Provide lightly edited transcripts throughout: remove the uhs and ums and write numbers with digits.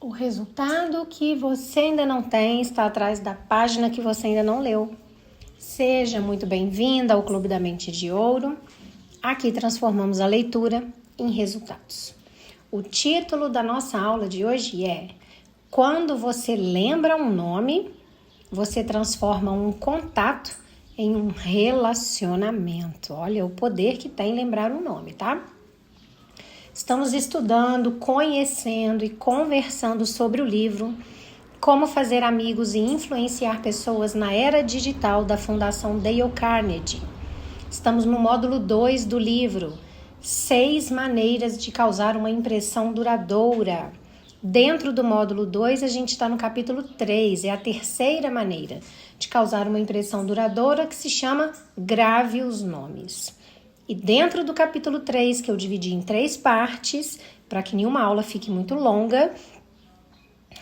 O resultado que você ainda não tem está atrás da página que você ainda não leu. Seja muito bem-vinda ao Clube da Mente de Ouro. Aqui transformamos a leitura em resultados. O título da nossa aula de hoje é: quando você lembra um nome, você transforma um contato em um relacionamento. Olha o poder que tem lembrar um nome, tá? Estamos estudando, conhecendo e conversando sobre o livro Como Fazer Amigos e Influenciar Pessoas na Era Digital, da Fundação Dale Carnegie. Estamos no módulo 2 do livro 6 Maneiras de Causar uma Impressão Duradoura. Dentro do módulo 2, a gente está no capítulo 3, é a terceira maneira de causar uma impressão duradoura, que se chama Grave os Nomes. E dentro do capítulo 3, que eu dividi em 3 partes, para que nenhuma aula fique muito longa,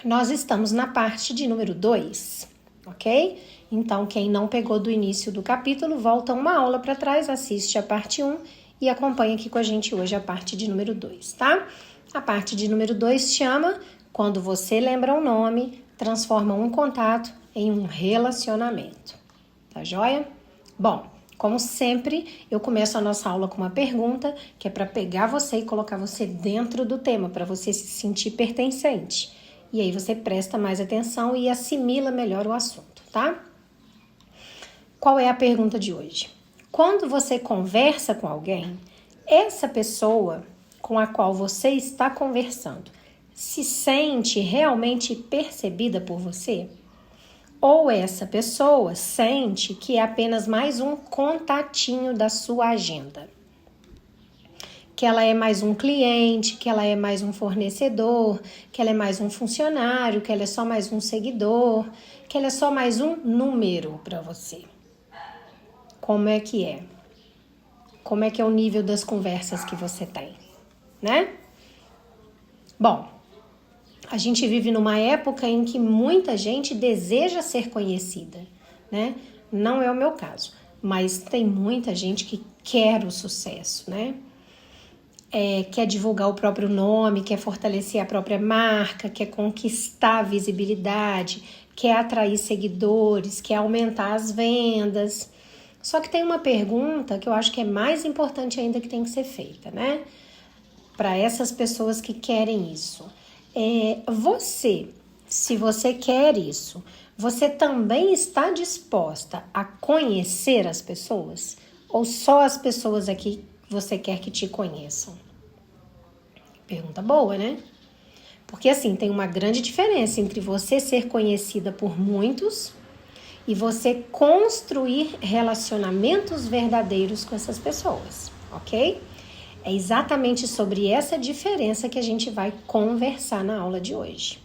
nós estamos na parte de número 2, ok? Então, quem não pegou do início do capítulo, volta uma aula para trás, assiste a parte 1 e acompanha aqui com a gente hoje a parte de número 2, tá? A parte de número 2 chama Quando Você Lembra um Nome, Transforma um Contato em um Relacionamento. Tá joia? Bom, como sempre, eu começo a nossa aula com uma pergunta, que é para pegar você e colocar você dentro do tema, para você se sentir pertencente. E aí você presta mais atenção e assimila melhor o assunto, tá? Qual é a pergunta de hoje? Quando você conversa com alguém, essa pessoa com a qual você está conversando se sente realmente percebida por você? Ou essa pessoa sente que é apenas mais um contatinho da sua agenda? Que ela é mais um cliente, que ela é mais um fornecedor, que ela é mais um funcionário, que ela é só mais um seguidor, que ela é só mais um número para você. Como é que é? Como é que é o nível das conversas que você tem, né? Bom, a gente vive numa época em que muita gente deseja ser conhecida, né? Não é o meu caso, mas tem muita gente que quer o sucesso, né? Quer divulgar o próprio nome, quer fortalecer a própria marca, quer conquistar a visibilidade, quer atrair seguidores, quer aumentar as vendas. Só que tem uma pergunta que eu acho que é mais importante ainda que tem que ser feita, né? Para essas pessoas que querem isso. Se você quer isso, você também está disposta a conhecer as pessoas? Ou só as pessoas aqui você quer que te conheçam? Pergunta boa, né? Porque assim, tem uma grande diferença entre você ser conhecida por muitos e você construir relacionamentos verdadeiros com essas pessoas, ok? É exatamente sobre essa diferença que a gente vai conversar na aula de hoje,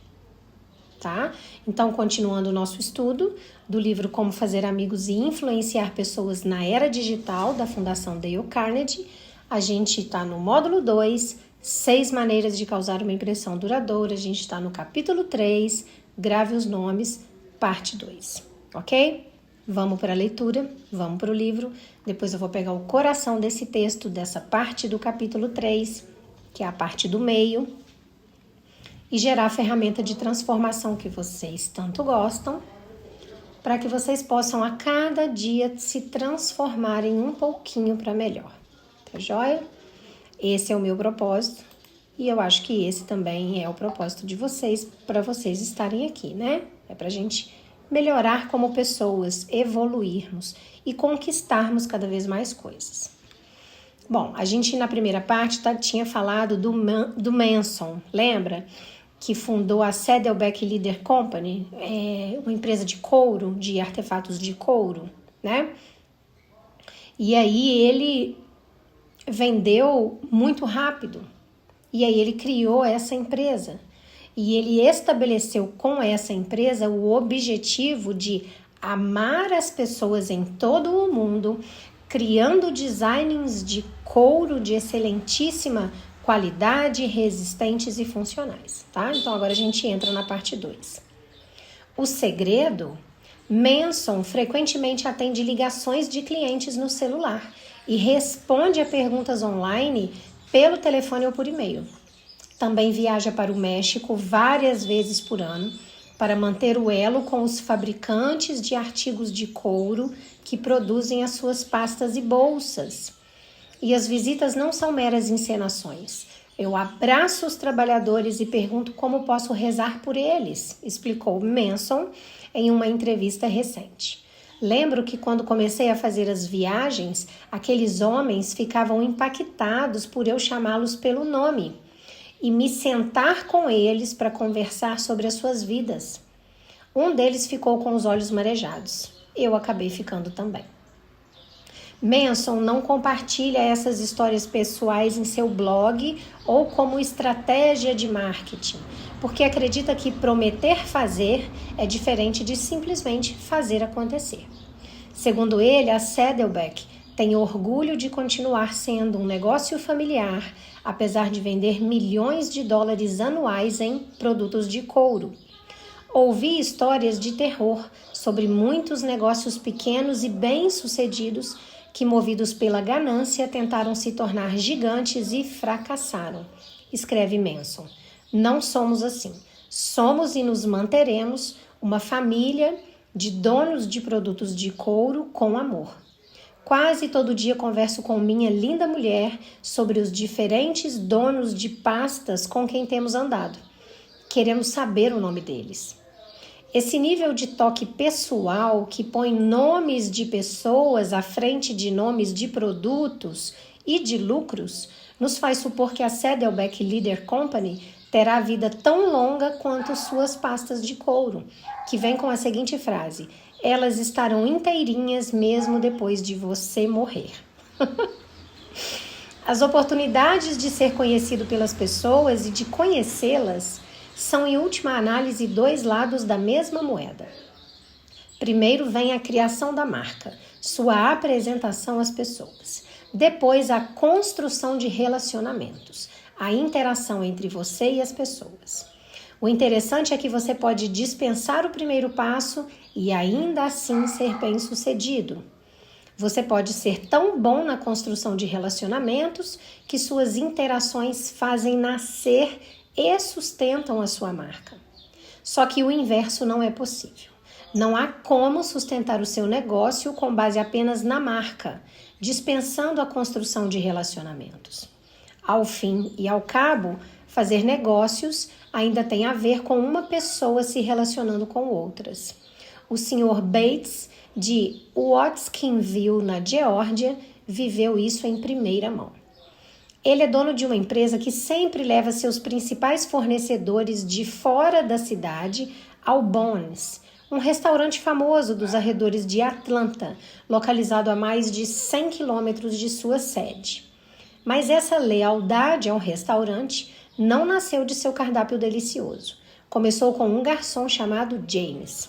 tá? Então, continuando o nosso estudo do livro Como Fazer Amigos e Influenciar Pessoas na Era Digital, da Fundação Dale Carnegie, a gente está no módulo 2, 6 maneiras de causar uma impressão duradoura. A gente está no capítulo 3, Grave os Nomes, parte 2, ok? Vamos para a leitura, vamos para o livro. Depois eu vou pegar o coração desse texto, dessa parte do capítulo 3, que é a parte do meio, e gerar a ferramenta de transformação que vocês tanto gostam, para que vocês possam a cada dia se transformarem um pouquinho para melhor. Tá joia? Esse é o meu propósito e eu acho que esse também é o propósito de vocês, para vocês estarem aqui, né? É pra gente melhorar como pessoas, evoluirmos e conquistarmos cada vez mais coisas. Bom, a gente na primeira parte tinha falado do Manson, lembra? Que fundou a Saddleback Leather Company, uma empresa de couro, de artefatos de couro, né? E aí ele vendeu muito rápido, e aí ele criou essa empresa. E ele estabeleceu com essa empresa o objetivo de amar as pessoas em todo o mundo, criando designs de couro de excelentíssima qualidade, resistentes e funcionais, tá? Então agora a gente entra na parte 2. O segredo: Manson frequentemente atende ligações de clientes no celular e responde a perguntas online pelo telefone ou por e-mail. Também viaja para o México várias vezes por ano para manter o elo com os fabricantes de artigos de couro que produzem as suas pastas e bolsas. E as visitas não são meras encenações. Eu abraço os trabalhadores e pergunto como posso rezar por eles, explicou Manson em uma entrevista recente. Lembro que quando comecei a fazer as viagens, aqueles homens ficavam impactados por eu chamá-los pelo nome e me sentar com eles para conversar sobre as suas vidas. Um deles ficou com os olhos marejados. Eu acabei ficando também. Manson não compartilha essas histórias pessoais em seu blog ou como estratégia de marketing, porque acredita que prometer fazer é diferente de simplesmente fazer acontecer. Segundo ele, a Saddleback tem orgulho de continuar sendo um negócio familiar, apesar de vender milhões de dólares anuais em produtos de couro. Ouvi histórias de terror sobre muitos negócios pequenos e bem-sucedidos que, movidos pela ganância, tentaram se tornar gigantes e fracassaram, escreve Manson. Não somos assim. Somos e nos manteremos uma família de donos de produtos de couro com amor. Quase todo dia converso com minha linda mulher sobre os diferentes donos de pastas com quem temos andado. Queremos saber o nome deles. Esse nível de toque pessoal que põe nomes de pessoas à frente de nomes de produtos e de lucros nos faz supor que a Saddleback Leather Company terá vida tão longa quanto suas pastas de couro, que vem com a seguinte frase: elas estarão inteirinhas mesmo depois de você morrer. As oportunidades de ser conhecido pelas pessoas e de conhecê-las são, em última análise, dois lados da mesma moeda. Primeiro vem a criação da marca, sua apresentação às pessoas. Depois, a construção de relacionamentos, a interação entre você e as pessoas. O interessante é que você pode dispensar o primeiro passo e ainda assim ser bem-sucedido. Você pode ser tão bom na construção de relacionamentos que suas interações fazem nascer e sustentam a sua marca. Só que o inverso não é possível. Não há como sustentar o seu negócio com base apenas na marca, dispensando a construção de relacionamentos. Ao fim e ao cabo, fazer negócios ainda tem a ver com uma pessoa se relacionando com outras. O Sr. Bates, de Watkinsville, na Geórgia, viveu isso em primeira mão. Ele é dono de uma empresa que sempre leva seus principais fornecedores de fora da cidade ao Bones, um restaurante famoso dos arredores de Atlanta, localizado a mais de 100 quilômetros de sua sede. Mas essa lealdade ao restaurante não nasceu de seu cardápio delicioso. Começou com um garçom chamado James.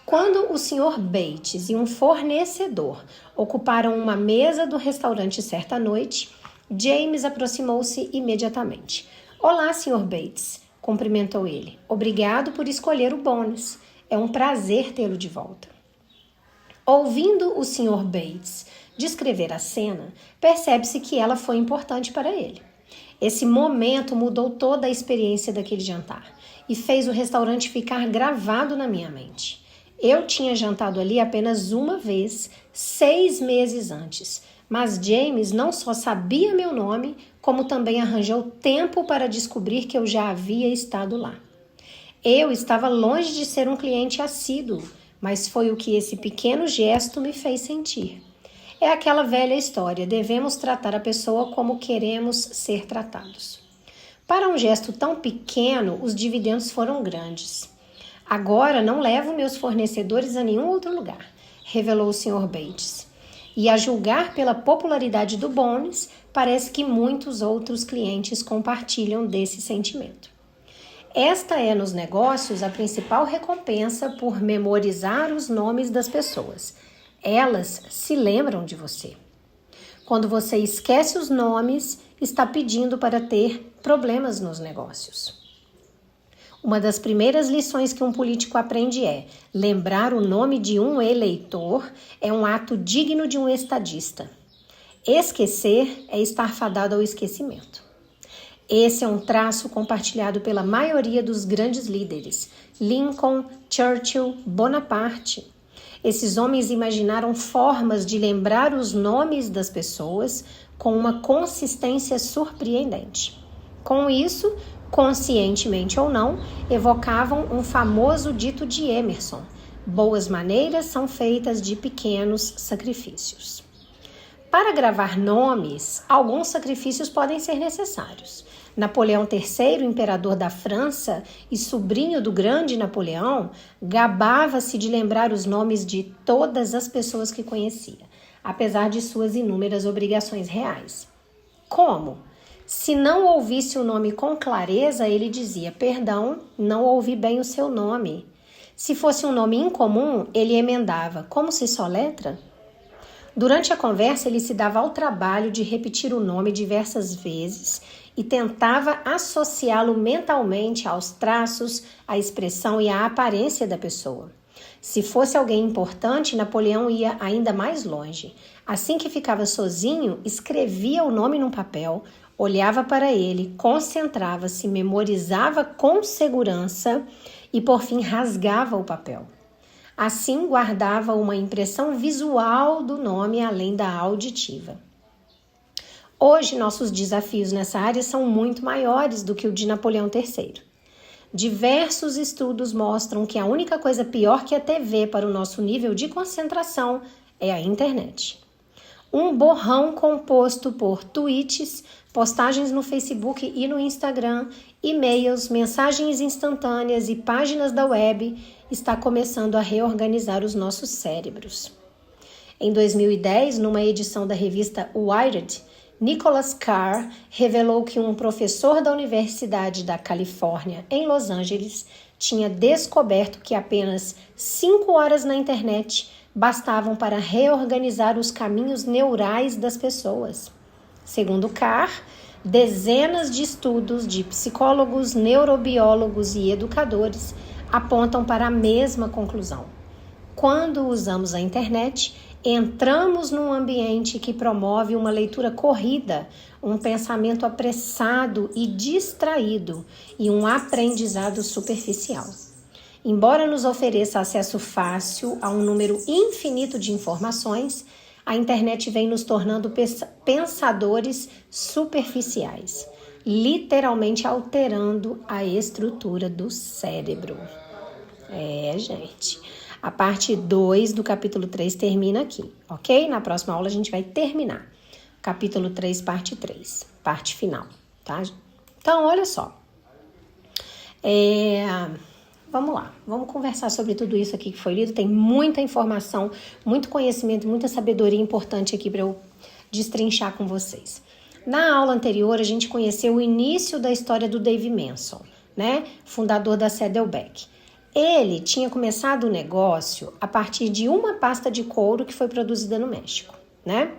Quando o Sr. Bates e um fornecedor ocuparam uma mesa do restaurante certa noite, James aproximou-se imediatamente. Olá, Sr. Bates, cumprimentou ele. Obrigado por escolher o Bones. É um prazer tê-lo de volta. Ouvindo o Sr. Bates descrever a cena, percebe-se que ela foi importante para ele. Esse momento mudou toda a experiência daquele jantar e fez o restaurante ficar gravado na minha mente. Eu tinha jantado ali apenas uma vez, 6 meses antes, mas James não só sabia meu nome, como também arranjou tempo para descobrir que eu já havia estado lá. Eu estava longe de ser um cliente assíduo, mas foi o que esse pequeno gesto me fez sentir. É aquela velha história, devemos tratar a pessoa como queremos ser tratados. Para um gesto tão pequeno, os dividendos foram grandes. Agora não levo meus fornecedores a nenhum outro lugar, revelou o Sr. Bates. E a julgar pela popularidade do Bones, parece que muitos outros clientes compartilham desse sentimento. Esta é nos negócios a principal recompensa por memorizar os nomes das pessoas. Elas se lembram de você. Quando você esquece os nomes, está pedindo para ter problemas nos negócios. Uma das primeiras lições que um político aprende é: lembrar o nome de um eleitor é um ato digno de um estadista. Esquecer é estar fadado ao esquecimento. Esse é um traço compartilhado pela maioria dos grandes líderes: Lincoln, Churchill, Bonaparte. Esses homens imaginaram formas de lembrar os nomes das pessoas com uma consistência surpreendente. Com isso, conscientemente ou não, evocavam um famoso dito de Emerson: boas maneiras são feitas de pequenos sacrifícios. Para gravar nomes, alguns sacrifícios podem ser necessários. Napoleão III, imperador da França e sobrinho do grande Napoleão, gabava-se de lembrar os nomes de todas as pessoas que conhecia, apesar de suas inúmeras obrigações reais. Como? Se não ouvisse o nome com clareza, ele dizia: perdão, não ouvi bem o seu nome. Se fosse um nome incomum, ele emendava: como se soletra? Durante a conversa, ele se dava ao trabalho de repetir o nome diversas vezes e tentava associá-lo mentalmente aos traços, à expressão e à aparência da pessoa. Se fosse alguém importante, Napoleão ia ainda mais longe. Assim que ficava sozinho, escrevia o nome num papel, olhava para ele, concentrava-se, memorizava com segurança e, por fim, rasgava o papel. Assim, guardava uma impressão visual do nome além da auditiva. Hoje, nossos desafios nessa área são muito maiores do que o de Napoleão III. Diversos estudos mostram que a única coisa pior que a TV para o nosso nível de concentração é a internet. Um borrão composto por tweets, postagens no Facebook e no Instagram, e-mails, mensagens instantâneas e páginas da web está começando a reorganizar os nossos cérebros. Em 2010, numa edição da revista Wired, Nicholas Carr revelou que um professor da Universidade da Califórnia, em Los Angeles, tinha descoberto que apenas 5 horas na internet bastavam para reorganizar os caminhos neurais das pessoas. Segundo Carr, dezenas de estudos de psicólogos, neurobiólogos e educadores apontam para a mesma conclusão. Quando usamos a internet, entramos num ambiente que promove uma leitura corrida, um pensamento apressado e distraído e um aprendizado superficial. Embora nos ofereça acesso fácil a um número infinito de informações, a internet vem nos tornando pensadores superficiais, literalmente alterando a estrutura do cérebro. Gente, a parte 2 do capítulo 3 termina aqui, ok? Na próxima aula a gente vai terminar. Capítulo 3, parte 3, parte final, tá? Então, olha só. Vamos lá, vamos conversar sobre tudo isso aqui que foi lido. Tem muita informação, muito conhecimento, muita sabedoria importante aqui para eu destrinchar com vocês. Na aula anterior, a gente conheceu o início da história do Dave Manson, né? Fundador da Saddleback. Ele tinha começado o negócio a partir de uma pasta de couro que foi produzida no México, né?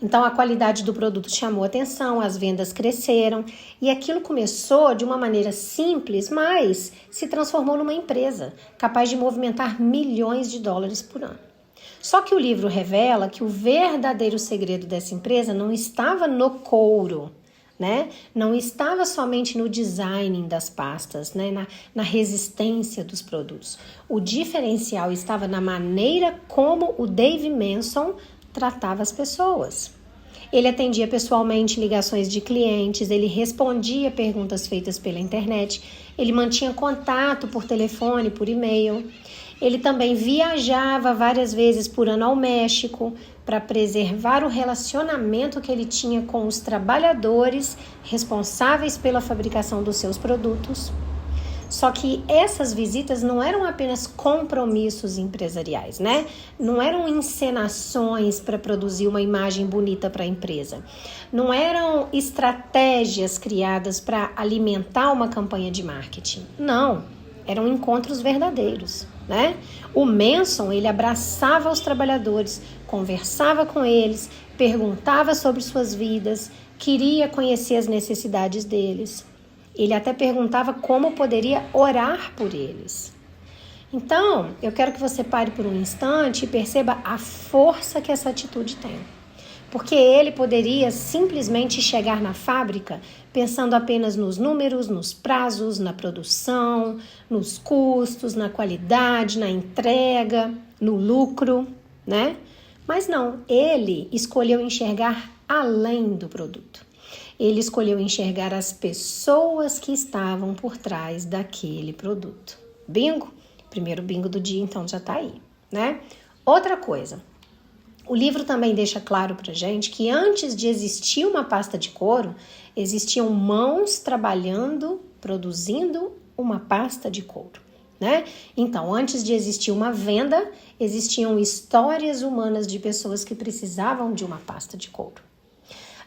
Então, a qualidade do produto chamou atenção, as vendas cresceram e aquilo começou de uma maneira simples, mas se transformou numa empresa capaz de movimentar milhões de dólares por ano. Só que o livro revela que o verdadeiro segredo dessa empresa não estava no couro, né? Não estava somente no design das pastas, né? na resistência dos produtos. O diferencial estava na maneira como o Dave Manson tratava as pessoas. Ele atendia pessoalmente ligações de clientes, ele respondia perguntas feitas pela internet, ele mantinha contato por telefone, por e-mail. Ele também viajava várias vezes por ano ao México para preservar o relacionamento que ele tinha com os trabalhadores responsáveis pela fabricação dos seus produtos. Só que essas visitas não eram apenas compromissos empresariais, né? Não eram encenações para produzir uma imagem bonita para a empresa. Não eram estratégias criadas para alimentar uma campanha de marketing. Não, eram encontros verdadeiros, né? O Manson, ele abraçava os trabalhadores, conversava com eles, perguntava sobre suas vidas, queria conhecer as necessidades deles. Ele até perguntava como poderia orar por eles. Então, eu quero que você pare por um instante e perceba a força que essa atitude tem. Porque ele poderia simplesmente chegar na fábrica pensando apenas nos números, nos prazos, na produção, nos custos, na qualidade, na entrega, no lucro, né? Mas não, ele escolheu enxergar além do produto. Ele escolheu enxergar as pessoas que estavam por trás daquele produto. Bingo? Primeiro bingo do dia, então já tá aí, né? Outra coisa. O livro também deixa claro pra gente que antes de existir uma pasta de couro, existiam mãos trabalhando, produzindo uma pasta de couro, né? Então, antes de existir uma venda, existiam histórias humanas de pessoas que precisavam de uma pasta de couro.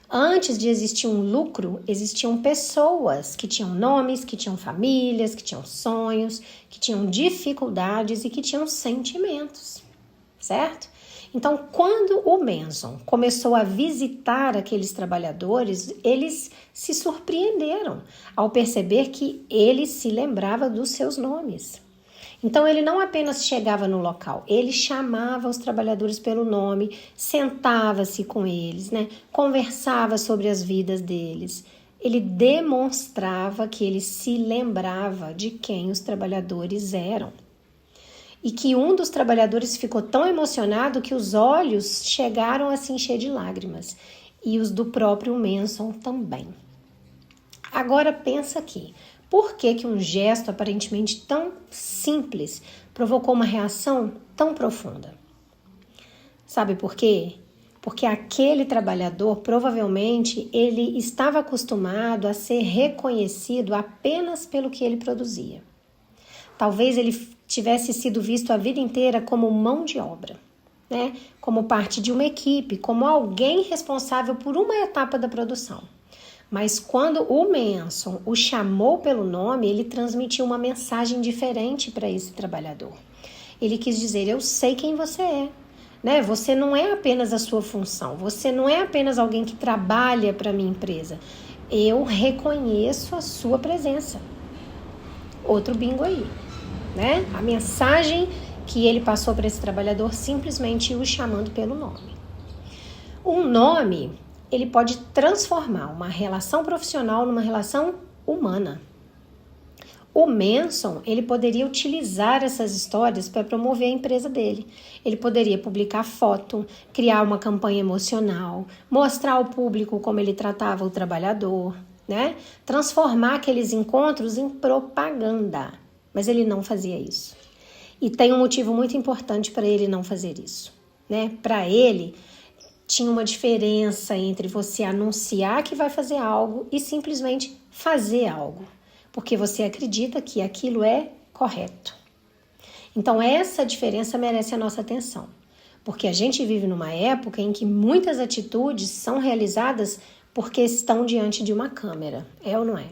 Antes de existir um lucro, existiam pessoas que tinham nomes, que tinham famílias, que tinham sonhos, que tinham dificuldades e que tinham sentimentos, certo? Então, quando o Manson começou a visitar aqueles trabalhadores, eles se surpreenderam ao perceber que ele se lembrava dos seus nomes. Então, ele não apenas chegava no local, ele chamava os trabalhadores pelo nome, sentava-se com eles, né? Conversava sobre as vidas deles. Ele demonstrava que ele se lembrava de quem os trabalhadores eram. E que um dos trabalhadores ficou tão emocionado que os olhos chegaram a se encher de lágrimas. E os do próprio Manson também. Agora pensa aqui, por que um gesto aparentemente tão simples provocou uma reação tão profunda? Sabe por quê? Porque aquele trabalhador, provavelmente, ele estava acostumado a ser reconhecido apenas pelo que ele produzia. Talvez ele tivesse sido visto a vida inteira como mão de obra, né? Como parte de uma equipe, como alguém responsável por uma etapa da produção. Mas quando o Manson o chamou pelo nome, ele transmitiu uma mensagem diferente para esse trabalhador. Ele quis dizer, eu sei quem você é, né? Você não é apenas a sua função, você não é apenas alguém que trabalha para a minha empresa. Eu reconheço a sua presença. Outro bingo aí. Né? A mensagem que ele passou para esse trabalhador simplesmente o chamando pelo nome. Um nome, ele pode transformar uma relação profissional numa relação humana. O Manson, ele poderia utilizar essas histórias para promover a empresa dele. Ele poderia publicar foto, criar uma campanha emocional, mostrar ao público como ele tratava o trabalhador, né? Transformar aqueles encontros em propaganda. Mas ele não fazia isso. E tem um motivo muito importante para ele não fazer isso, né? Para ele, tinha uma diferença entre você anunciar que vai fazer algo e simplesmente fazer algo, porque você acredita que aquilo é correto. Então, essa diferença merece a nossa atenção, porque a gente vive numa época em que muitas atitudes são realizadas porque estão diante de uma câmera, é ou não é?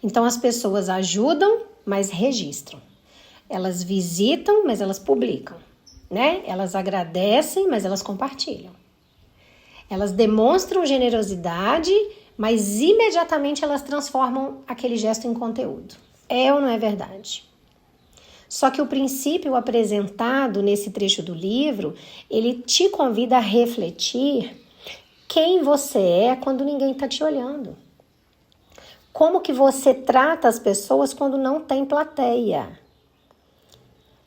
Então, as pessoas ajudam, mas registram. Elas visitam, mas elas publicam, né? Elas agradecem, mas elas compartilham. Elas demonstram generosidade, mas imediatamente elas transformam aquele gesto em conteúdo. É ou não é verdade? Só que o princípio apresentado nesse trecho do livro, ele te convida a refletir quem você é quando ninguém está te olhando. Como que você trata as pessoas quando não tem plateia?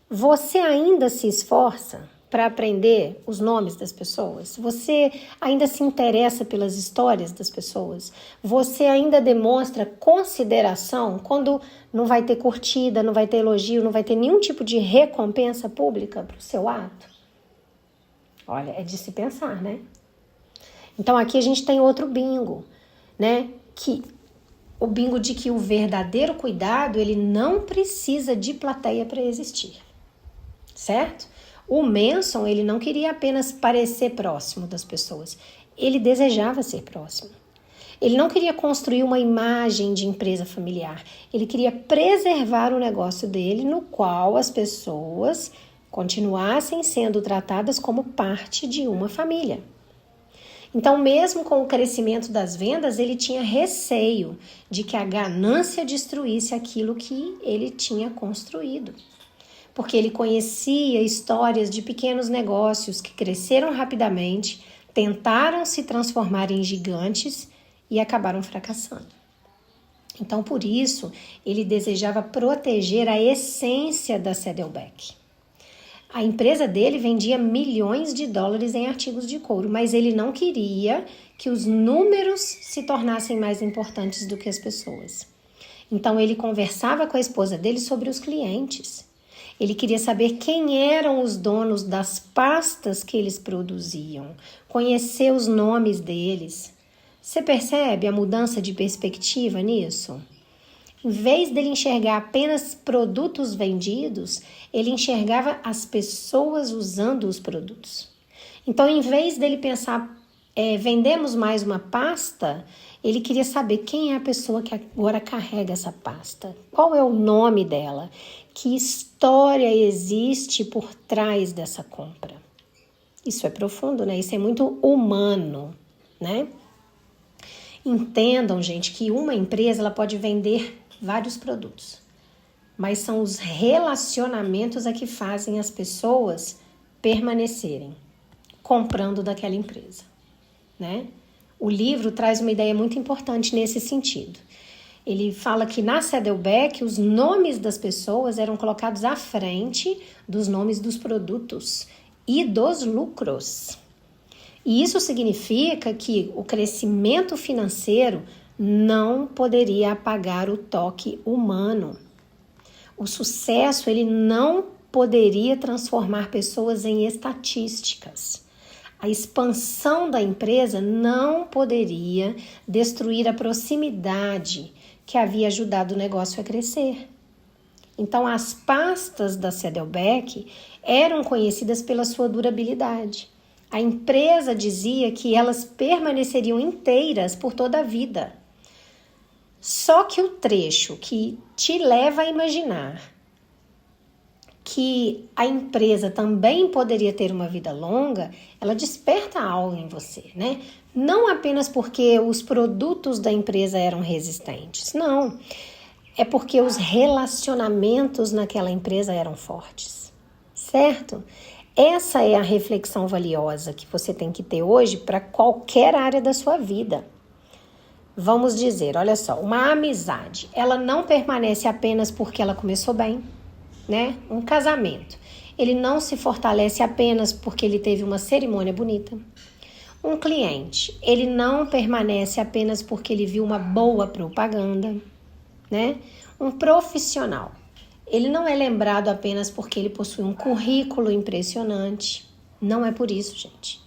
Você ainda se esforça para aprender os nomes das pessoas? Você ainda se interessa pelas histórias das pessoas? Você ainda demonstra consideração quando não vai ter curtida, não vai ter elogio, não vai ter nenhum tipo de recompensa pública para o seu ato? Olha, é de se pensar, né? Então aqui a gente tem outro bingo, né? O bingo de que o verdadeiro cuidado, ele não precisa de plateia para existir, certo? O Manson, ele não queria apenas parecer próximo das pessoas, ele desejava ser próximo. Ele não queria construir uma imagem de empresa familiar, ele queria preservar o negócio dele, no qual as pessoas continuassem sendo tratadas como parte de uma família. Então, mesmo com o crescimento das vendas, ele tinha receio de que a ganância destruísse aquilo que ele tinha construído. Porque ele conhecia histórias de pequenos negócios que cresceram rapidamente, tentaram se transformar em gigantes e acabaram fracassando. Então, por isso, ele desejava proteger a essência da Saddleback. A empresa dele vendia milhões de dólares em artigos de couro, mas ele não queria que os números se tornassem mais importantes do que as pessoas. Então, ele conversava com a esposa dele sobre os clientes. Ele queria saber quem eram os donos das pastas que eles produziam, conhecer os nomes deles. Você percebe a mudança de perspectiva nisso? Em vez dele enxergar apenas produtos vendidos, ele enxergava as pessoas usando os produtos. Então, em vez dele pensar, vendemos mais uma pasta, ele queria saber quem é a pessoa que agora carrega essa pasta. Qual é o nome dela? Que história existe por trás dessa compra? Isso é profundo, né? Isso é muito humano, né? Entendam, gente, que uma empresa ela pode vender vários produtos, mas são os relacionamentos que fazem as pessoas permanecerem comprando daquela empresa, né? O livro traz uma ideia muito importante nesse sentido. Ele fala que na Saddleback os nomes das pessoas eram colocados à frente dos nomes dos produtos e dos lucros. E isso significa que o crescimento financeiro não poderia apagar o toque humano. O sucesso, ele não poderia transformar pessoas em estatísticas. A expansão da empresa não poderia destruir a proximidade que havia ajudado o negócio a crescer. Então, as pastas da Saddleback eram conhecidas pela sua durabilidade. A empresa dizia que elas permaneceriam inteiras por toda a vida. Só que o trecho que te leva a imaginar que a empresa também poderia ter uma vida longa, ela desperta algo em você, né? Não apenas porque os produtos da empresa eram resistentes, não. É porque os relacionamentos naquela empresa eram fortes, certo? Essa é a reflexão valiosa que você tem que ter hoje para qualquer área da sua vida. Vamos dizer, olha só, uma amizade, ela não permanece apenas porque ela começou bem, né? Um casamento, ele não se fortalece apenas porque ele teve uma cerimônia bonita. Um cliente, ele não permanece apenas porque ele viu uma boa propaganda, né? Um profissional, ele não é lembrado apenas porque ele possui um currículo impressionante. Não é por isso, gente.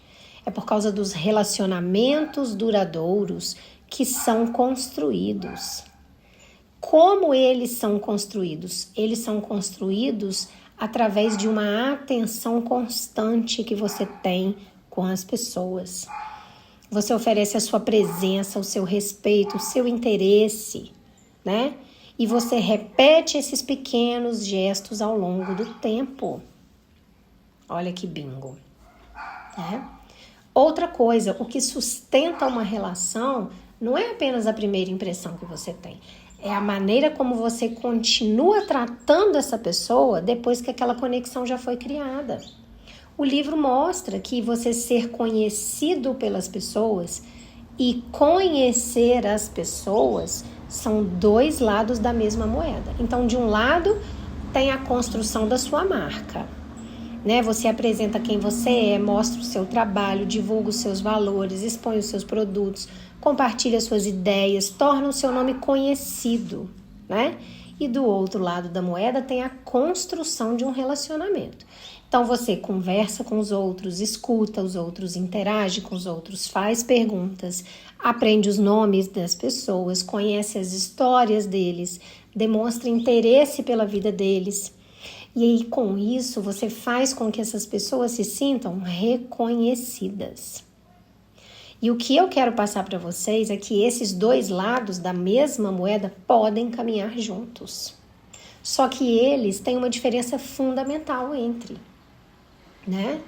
É por causa dos relacionamentos duradouros que são construídos. Como eles são construídos? Eles são construídos através de uma atenção constante que você tem com as pessoas. Você oferece a sua presença, o seu respeito, o seu interesse, né? E você repete esses pequenos gestos ao longo do tempo. Olha que bingo, né? Outra coisa, o que sustenta uma relação não é apenas a primeira impressão que você tem. É a maneira como você continua tratando essa pessoa depois que aquela conexão já foi criada. O livro mostra que você ser conhecido pelas pessoas e conhecer as pessoas são dois lados da mesma moeda. Então, de um lado, tem a construção da sua marca, né? Você apresenta quem você é, mostra o seu trabalho, divulga os seus valores, expõe os seus produtos, compartilha suas ideias, torna o seu nome conhecido, né? E do outro lado da moeda tem a construção de um relacionamento. Então você conversa com os outros, escuta os outros, interage com os outros, faz perguntas, aprende os nomes das pessoas, conhece as histórias deles, demonstra interesse pela vida deles. E aí, com isso, você faz com que essas pessoas se sintam reconhecidas. E o que eu quero passar para vocês é que esses dois lados da mesma moeda podem caminhar juntos. Só que eles têm uma diferença fundamental entre, né?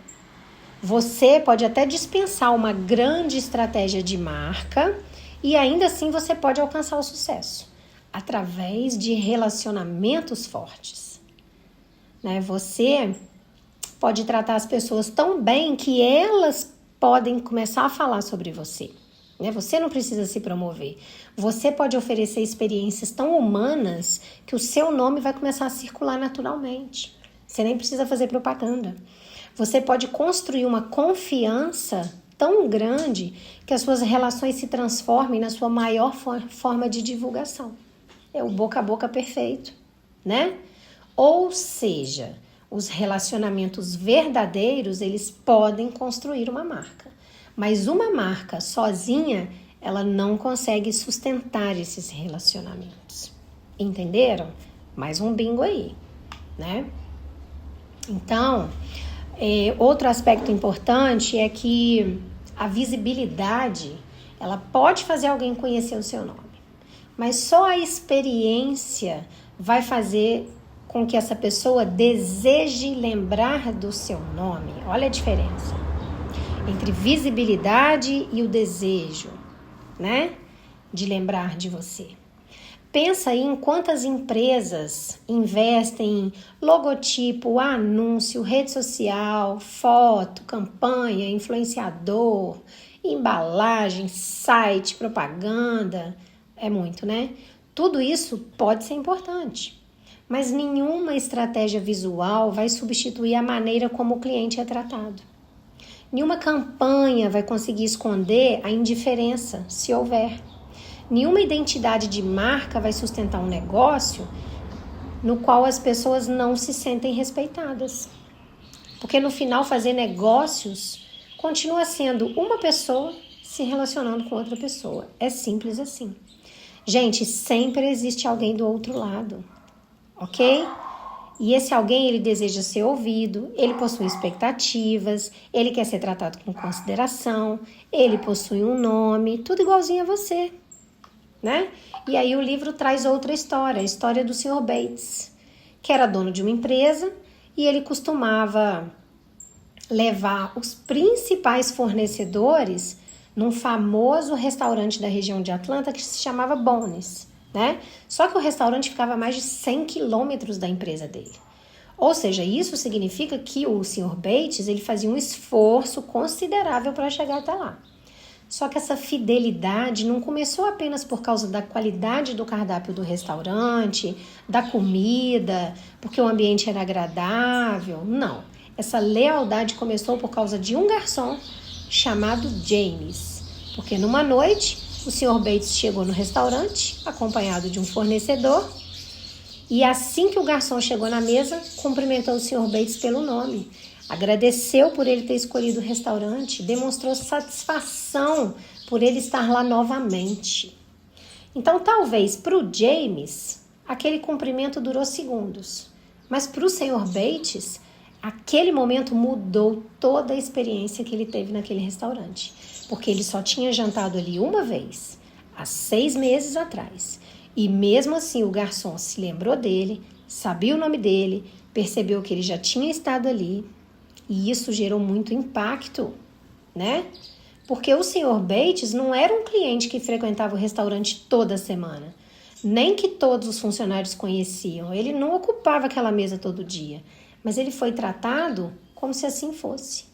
Você pode até dispensar uma grande estratégia de marca e ainda assim você pode alcançar o sucesso através de relacionamentos fortes. Né? Você pode tratar as pessoas tão bem que elas podem começar a falar sobre você. Né? Você não precisa se promover. Você pode oferecer experiências tão humanas que o seu nome vai começar a circular naturalmente. Você nem precisa fazer propaganda. Você pode construir uma confiança tão grande que as suas relações se transformem na sua maior forma de divulgação. É o boca a boca perfeito, né? Ou seja, os relacionamentos verdadeiros, eles podem construir uma marca. Mas uma marca sozinha, ela não consegue sustentar esses relacionamentos. Entenderam? Mais um bingo aí, né? Então, outro aspecto importante é que a visibilidade, ela pode fazer alguém conhecer o seu nome. Mas só a experiência vai fazer com que essa pessoa deseje lembrar do seu nome. Olha a diferença entre visibilidade e o desejo, né, de lembrar de você. Pensa aí em quantas empresas investem em logotipo, anúncio, rede social, foto, campanha, influenciador, embalagem, site, propaganda. É muito, né? Tudo isso pode ser importante, mas nenhuma estratégia visual vai substituir a maneira como o cliente é tratado. Nenhuma campanha vai conseguir esconder a indiferença, se houver. Nenhuma identidade de marca vai sustentar um negócio no qual as pessoas não se sentem respeitadas. Porque no final, fazer negócios continua sendo uma pessoa se relacionando com outra pessoa. É simples assim. Gente, sempre existe alguém do outro lado, ok? E esse alguém, ele deseja ser ouvido, ele possui expectativas, ele quer ser tratado com consideração, ele possui um nome, tudo igualzinho a você, né? E aí o livro traz outra história, a história do Sr. Bates, que era dono de uma empresa e ele costumava levar os principais fornecedores num famoso restaurante da região de Atlanta que se chamava Bonnie's, né? Só que o restaurante ficava a mais de 100 quilômetros da empresa dele. Ou seja, isso significa que o Sr. Bates, ele fazia um esforço considerável para chegar até lá. Só que essa fidelidade não começou apenas por causa da qualidade do cardápio do restaurante, da comida, porque o ambiente era agradável. Não. Essa lealdade começou por causa de um garçom chamado James. Porque numa noite, o Sr. Bates chegou no restaurante, acompanhado de um fornecedor, e assim que o garçom chegou na mesa, cumprimentou o Sr. Bates pelo nome, agradeceu por ele ter escolhido o restaurante, demonstrou satisfação por ele estar lá novamente. Então, talvez para o James, aquele cumprimento durou segundos, mas para o Sr. Bates, aquele momento mudou toda a experiência que ele teve naquele restaurante. Porque ele só tinha jantado ali uma vez, há 6 meses atrás. E mesmo assim o garçom se lembrou dele, sabia o nome dele, percebeu que ele já tinha estado ali. E isso gerou muito impacto, né? Porque o Sr. Bates não era um cliente que frequentava o restaurante toda semana. Nem que todos os funcionários conheciam. Ele não ocupava aquela mesa todo dia. Mas ele foi tratado como se assim fosse.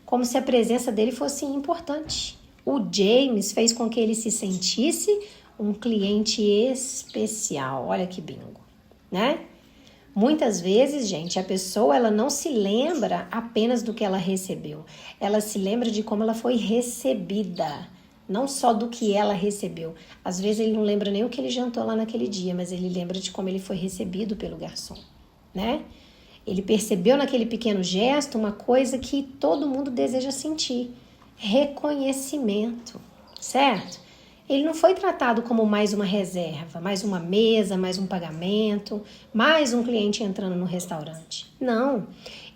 Como se a presença dele fosse importante. O James fez com que ele se sentisse um cliente especial. Olha que bingo, né? Muitas vezes, gente, a pessoa ela não se lembra apenas do que ela recebeu. Ela se lembra de como ela foi recebida. Não só do que ela recebeu. Às vezes ele não lembra nem o que ele jantou lá naquele dia, mas ele lembra de como ele foi recebido pelo garçom, né? Ele percebeu naquele pequeno gesto uma coisa que todo mundo deseja sentir: reconhecimento, certo? Ele não foi tratado como mais uma reserva, mais uma mesa, mais um pagamento, mais um cliente entrando no restaurante. Não,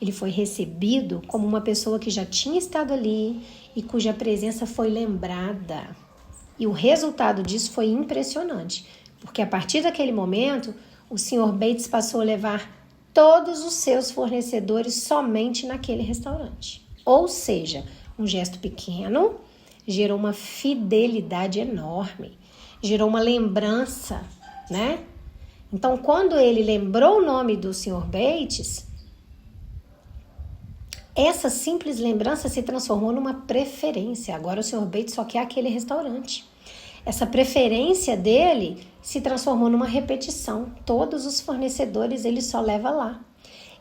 ele foi recebido como uma pessoa que já tinha estado ali e cuja presença foi lembrada. E o resultado disso foi impressionante, porque a partir daquele momento, o Sr. Bates passou a levar todos os seus fornecedores somente naquele restaurante. Ou seja, um gesto pequeno gerou uma fidelidade enorme, gerou uma lembrança, né? Então, quando ele lembrou o nome do Sr. Bates, Essa simples lembrança se transformou numa preferência. Agora o Sr. Bates só quer aquele restaurante. Essa preferência dele se transformou numa repetição. Todos os fornecedores ele só leva lá.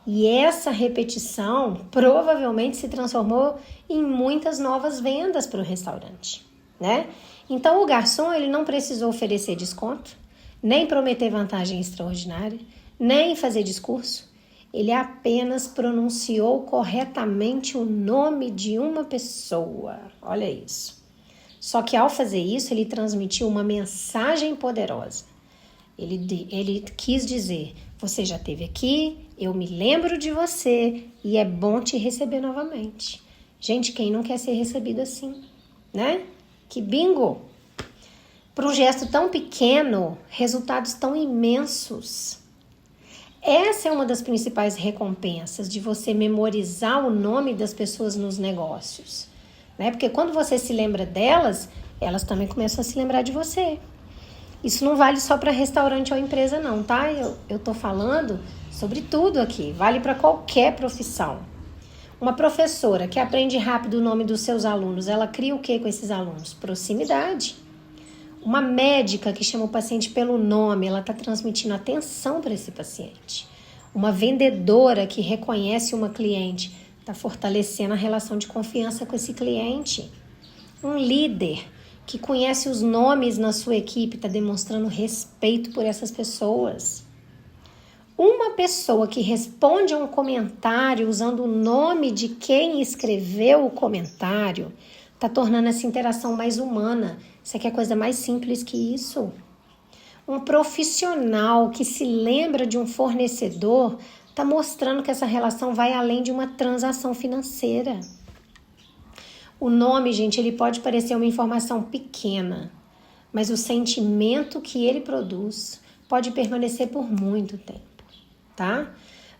E essa repetição provavelmente se transformou em muitas novas vendas para o restaurante, né? Então o garçom ele não precisou oferecer desconto, nem prometer vantagem extraordinária, nem fazer discurso. Ele apenas pronunciou corretamente o nome de uma pessoa. Olha isso. Só que ao fazer isso, ele transmitiu uma mensagem poderosa. Ele quis dizer, você já esteve aqui, eu me lembro de você e é bom te receber novamente. Gente, quem não quer ser recebido assim, né? Que bingo! Para um gesto tão pequeno, resultados tão imensos. Essa é uma das principais recompensas de você memorizar o nome das pessoas nos negócios, né? Porque quando você se lembra delas, elas também começam a se lembrar de você. Isso não vale só para restaurante ou empresa não, tá? Eu tô falando sobre tudo aqui, vale para qualquer profissão. Uma professora que aprende rápido o nome dos seus alunos, ela cria o que com esses alunos? Proximidade. Uma médica que chama o paciente pelo nome, ela está transmitindo atenção para esse paciente. Uma vendedora que reconhece uma cliente, está fortalecendo a relação de confiança com esse cliente. Um líder que conhece os nomes na sua equipe, está demonstrando respeito por essas pessoas. Uma pessoa que responde a um comentário usando o nome de quem escreveu o comentário, está tornando essa interação mais humana. Isso aqui é coisa mais simples que isso. Um profissional que se lembra de um fornecedor está mostrando que essa relação vai além de uma transação financeira. O nome, gente, ele pode parecer uma informação pequena, mas o sentimento que ele produz pode permanecer por muito tempo, tá?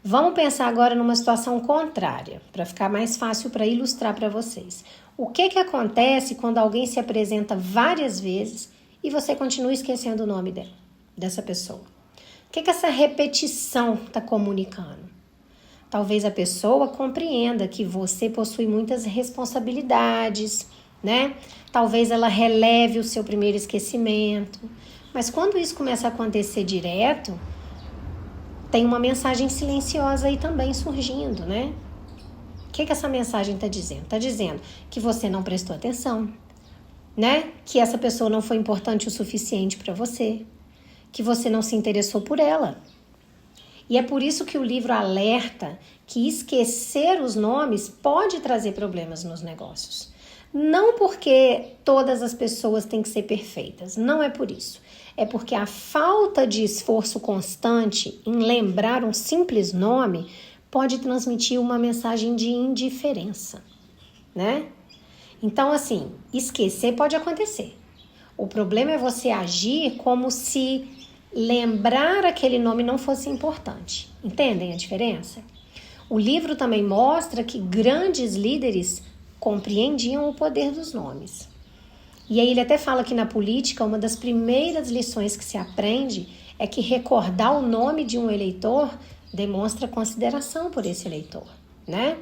Vamos pensar agora numa situação contrária, para ficar mais fácil para ilustrar para vocês. O que acontece quando alguém se apresenta várias vezes e você continua esquecendo o nome dessa pessoa? O que essa repetição está comunicando? Talvez a pessoa compreenda que você possui muitas responsabilidades, né? Talvez ela releve o seu primeiro esquecimento. Mas quando isso começa a acontecer direto, tem uma mensagem silenciosa aí também surgindo, né? O que essa mensagem está dizendo? Está dizendo que você não prestou atenção, né? Que essa pessoa não foi importante o suficiente para você, que você não se interessou por ela. E é por isso que o livro alerta que esquecer os nomes pode trazer problemas nos negócios. Não porque todas as pessoas têm que ser perfeitas, não é por isso. É porque a falta de esforço constante em lembrar um simples nome pode transmitir uma mensagem de indiferença, né? Então, assim, esquecer pode acontecer. O problema é você agir como se lembrar aquele nome não fosse importante. Entendem a diferença? O livro também mostra que grandes líderes compreendiam o poder dos nomes. E aí ele até fala que na política, uma das primeiras lições que se aprende é que recordar o nome de um eleitor demonstra consideração por esse eleitor, né?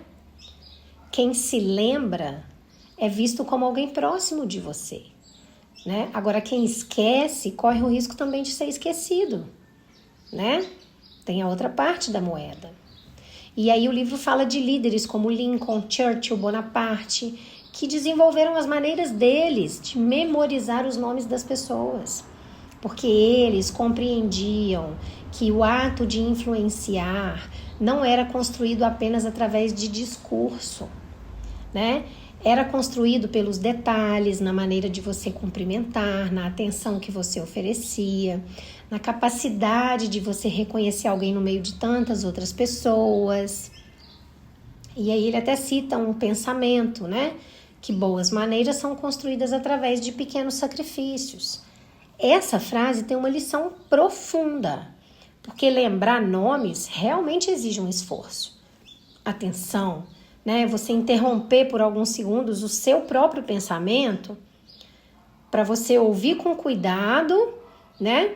Quem se lembra é visto como alguém próximo de você, né? Agora, quem esquece corre o risco também de ser esquecido, né? Tem a outra parte da moeda. E aí o livro fala de líderes como Lincoln, Churchill, Bonaparte, que desenvolveram as maneiras deles de memorizar os nomes das pessoas, porque eles compreendiam que o ato de influenciar não era construído apenas através de discurso, né? Era construído pelos detalhes, na maneira de você cumprimentar, na atenção que você oferecia, na capacidade de você reconhecer alguém no meio de tantas outras pessoas. E aí ele até cita um pensamento, né? Que boas maneiras são construídas através de pequenos sacrifícios. Essa frase tem uma lição profunda, porque lembrar nomes realmente exige um esforço. Atenção, né? Você interromper por alguns segundos o seu próprio pensamento para você ouvir com cuidado, né?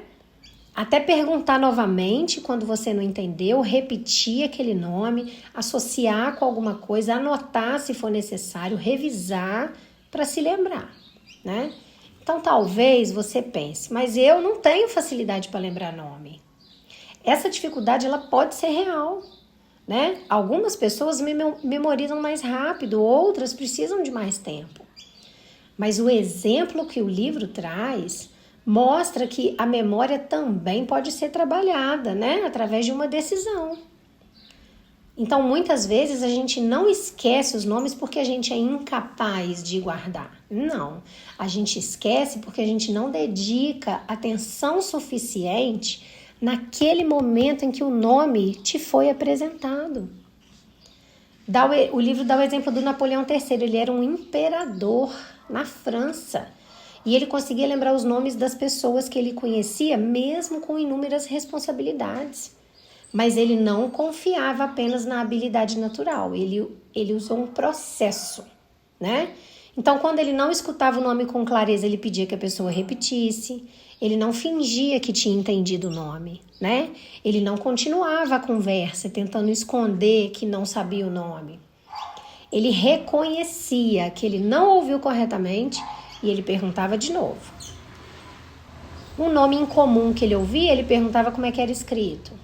Até perguntar novamente quando você não entendeu, repetir aquele nome, associar com alguma coisa, anotar se for necessário, revisar para se lembrar, né? Então talvez você pense, mas eu não tenho facilidade para lembrar nome. Essa dificuldade ela pode ser real, né? Algumas pessoas memorizam mais rápido, outras precisam de mais tempo. Mas o exemplo que o livro traz mostra que a memória também pode ser trabalhada, né? Através de uma decisão. Então, muitas vezes a gente não esquece os nomes porque a gente é incapaz de guardar. Não, a gente esquece porque a gente não dedica atenção suficiente naquele momento em que o nome te foi apresentado. O livro dá o exemplo do Napoleão III, ele era um imperador na França. E ele conseguia lembrar os nomes das pessoas que ele conhecia, mesmo com inúmeras responsabilidades. Mas ele não confiava apenas na habilidade natural, ele usou um processo, né? Então, quando ele não escutava o nome com clareza, ele pedia que a pessoa repetisse, ele não fingia que tinha entendido o nome, né? Ele não continuava a conversa tentando esconder que não sabia o nome. Ele reconhecia que ele não ouviu corretamente e ele perguntava de novo. Um nome incomum que ele ouvia, ele perguntava como é que era escrito.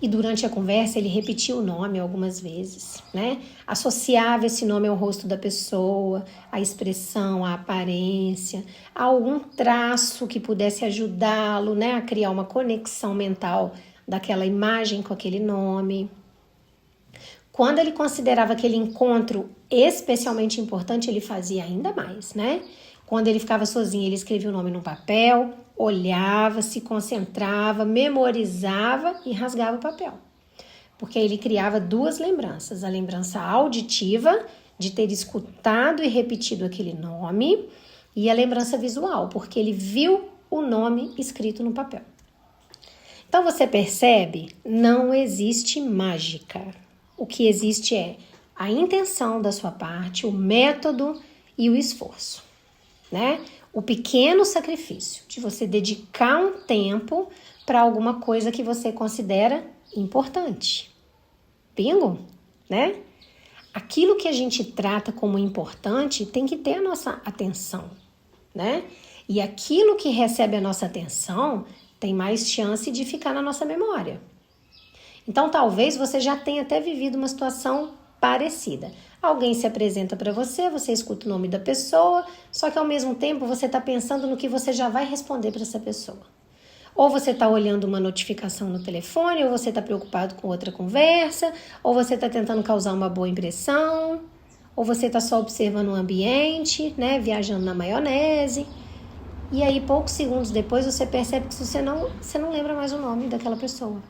E durante a conversa ele repetia o nome algumas vezes, né? Associava esse nome ao rosto da pessoa, à expressão, à aparência, a algum traço que pudesse ajudá-lo, né? A criar uma conexão mental daquela imagem com aquele nome. Quando ele considerava aquele encontro especialmente importante, ele fazia ainda mais, né? Quando ele ficava sozinho, ele escrevia o nome no papel, olhava, se concentrava, memorizava e rasgava o papel. Porque ele criava duas lembranças. A lembrança auditiva, de ter escutado e repetido aquele nome, e a lembrança visual, porque ele viu o nome escrito no papel. Então você percebe, não existe mágica. O que existe é a intenção da sua parte, o método e o esforço, né? O pequeno sacrifício de você dedicar um tempo para alguma coisa que você considera importante. Bingo, né? Aquilo que a gente trata como importante tem que ter a nossa atenção, né? E aquilo que recebe a nossa atenção tem mais chance de ficar na nossa memória. Então, talvez você já tenha até vivido uma situação parecida. Alguém se apresenta para você, você escuta o nome da pessoa, só que ao mesmo tempo você está pensando no que você já vai responder para essa pessoa. Ou você está olhando uma notificação no telefone, ou você está preocupado com outra conversa, ou você está tentando causar uma boa impressão, ou você está só observando o ambiente, né, viajando na maionese. E aí, poucos segundos depois, você percebe que você não lembra mais o nome daquela pessoa.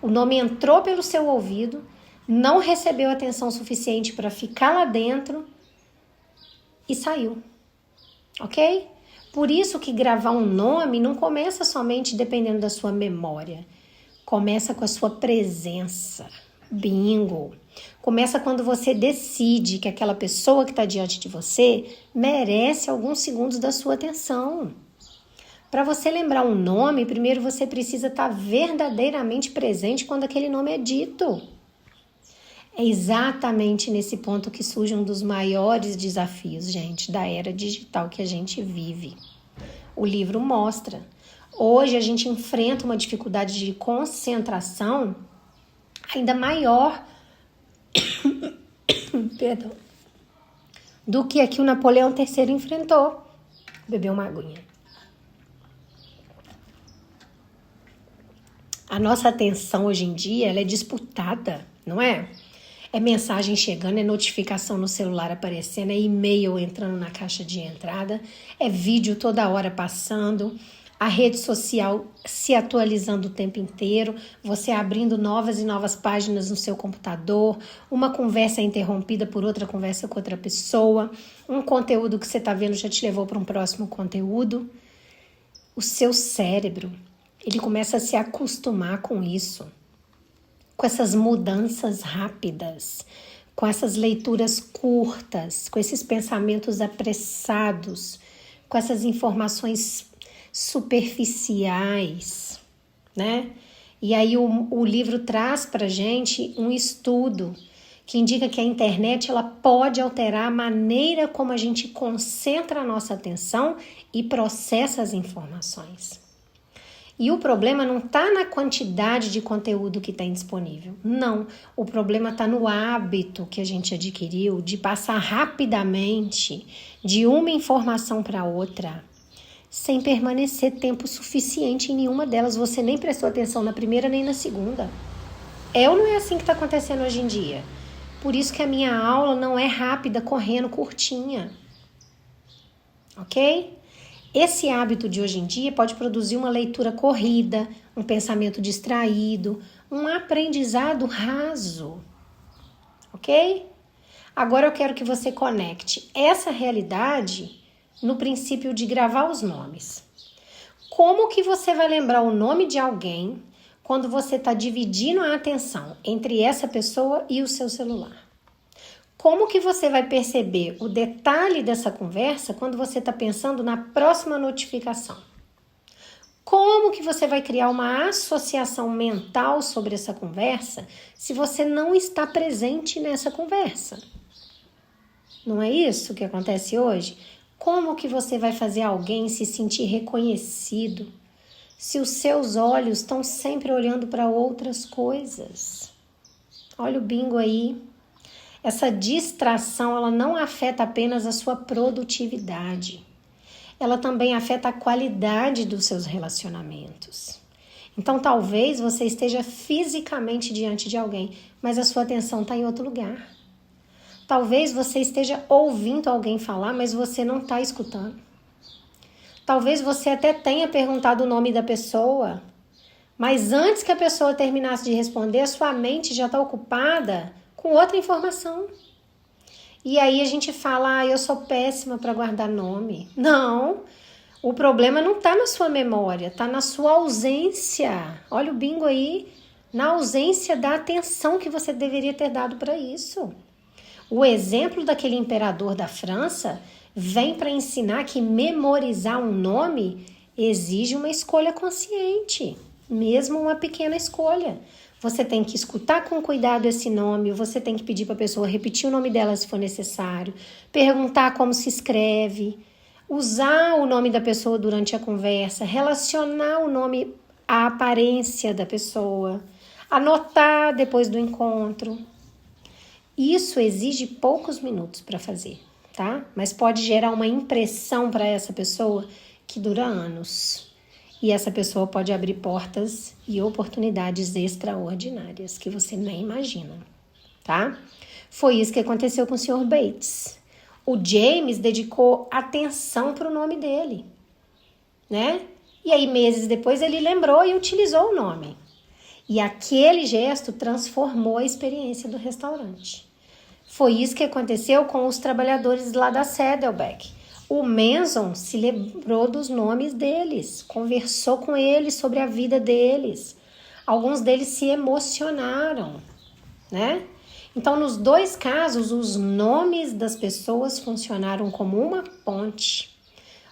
O nome entrou pelo seu ouvido, não recebeu atenção suficiente para ficar lá dentro e saiu, ok? Por isso que gravar um nome não começa somente dependendo da sua memória, começa com a sua presença, bingo. Começa quando você decide que aquela pessoa que está diante de você merece alguns segundos da sua atenção. Para você lembrar um nome, primeiro você precisa estar verdadeiramente presente quando aquele nome é dito. É exatamente nesse ponto que surge um dos maiores desafios, gente, da era digital que a gente vive. O livro mostra. Hoje a gente enfrenta uma dificuldade de concentração ainda maior perdão, do que a que o Napoleão III enfrentou. Bebeu uma aguinha. A nossa atenção hoje em dia ela é disputada, não é? É mensagem chegando, é notificação no celular aparecendo, é e-mail entrando na caixa de entrada, é vídeo toda hora passando, a rede social se atualizando o tempo inteiro, você abrindo novas e novas páginas no seu computador, uma conversa interrompida por outra conversa com outra pessoa, um conteúdo que você está vendo já te levou para um próximo conteúdo. O seu cérebro, ele começa a se acostumar com isso, com essas mudanças rápidas, com essas leituras curtas, com esses pensamentos apressados, com essas informações superficiais. né? E aí o livro traz pra gente um estudo que indica que a internet ela pode alterar a maneira como a gente concentra a nossa atenção e processa as informações. E o problema não está na quantidade de conteúdo que tem disponível. Não, o problema está no hábito que a gente adquiriu de passar rapidamente de uma informação para outra, sem permanecer tempo suficiente em nenhuma delas. Você nem prestou atenção na primeira nem na segunda. É ou não é assim que está acontecendo hoje em dia? Por isso que a minha aula não é rápida, correndo, curtinha. Ok? Esse hábito de hoje em dia pode produzir uma leitura corrida, um pensamento distraído, um aprendizado raso. Ok? Agora eu quero que você conecte essa realidade no princípio de gravar os nomes. Como que você vai lembrar o nome de alguém quando você está dividindo a atenção entre essa pessoa e o seu celular? Como que você vai perceber o detalhe dessa conversa quando você está pensando na próxima notificação? Como que você vai criar uma associação mental sobre essa conversa se você não está presente nessa conversa? Não é isso que acontece hoje? Como que você vai fazer alguém se sentir reconhecido se os seus olhos estão sempre olhando para outras coisas? Olha o bingo aí. Essa distração, ela não afeta apenas a sua produtividade. Ela também afeta a qualidade dos seus relacionamentos. Então, talvez você esteja fisicamente diante de alguém, mas a sua atenção está em outro lugar. Talvez você esteja ouvindo alguém falar, mas você não está escutando. Talvez você até tenha perguntado o nome da pessoa, mas antes que a pessoa terminasse de responder, a sua mente já está ocupada com outra informação. E aí a gente fala, eu sou péssima para guardar nome. Não, o problema não está na sua memória, está na sua ausência. Olha o bingo aí, na ausência da atenção que você deveria ter dado para isso. O exemplo daquele imperador da França vem para ensinar que memorizar um nome exige uma escolha consciente, mesmo uma pequena escolha. Você tem que escutar com cuidado esse nome, você tem que pedir para a pessoa repetir o nome dela se for necessário, perguntar como se escreve, usar o nome da pessoa durante a conversa, relacionar o nome à aparência da pessoa, anotar depois do encontro. Isso exige poucos minutos para fazer, tá? Mas pode gerar uma impressão para essa pessoa que dura anos. E essa pessoa pode abrir portas e oportunidades extraordinárias que você nem imagina, tá? Foi isso que aconteceu com o Sr. Bates. O James dedicou atenção para o nome dele, né? E aí, meses depois, ele lembrou e utilizou o nome. E aquele gesto transformou a experiência do restaurante. Foi isso que aconteceu com os trabalhadores lá da Saddleback. O Manson se lembrou dos nomes deles, conversou com eles sobre a vida deles. Alguns deles se emocionaram, né? Então, nos dois casos, os nomes das pessoas funcionaram como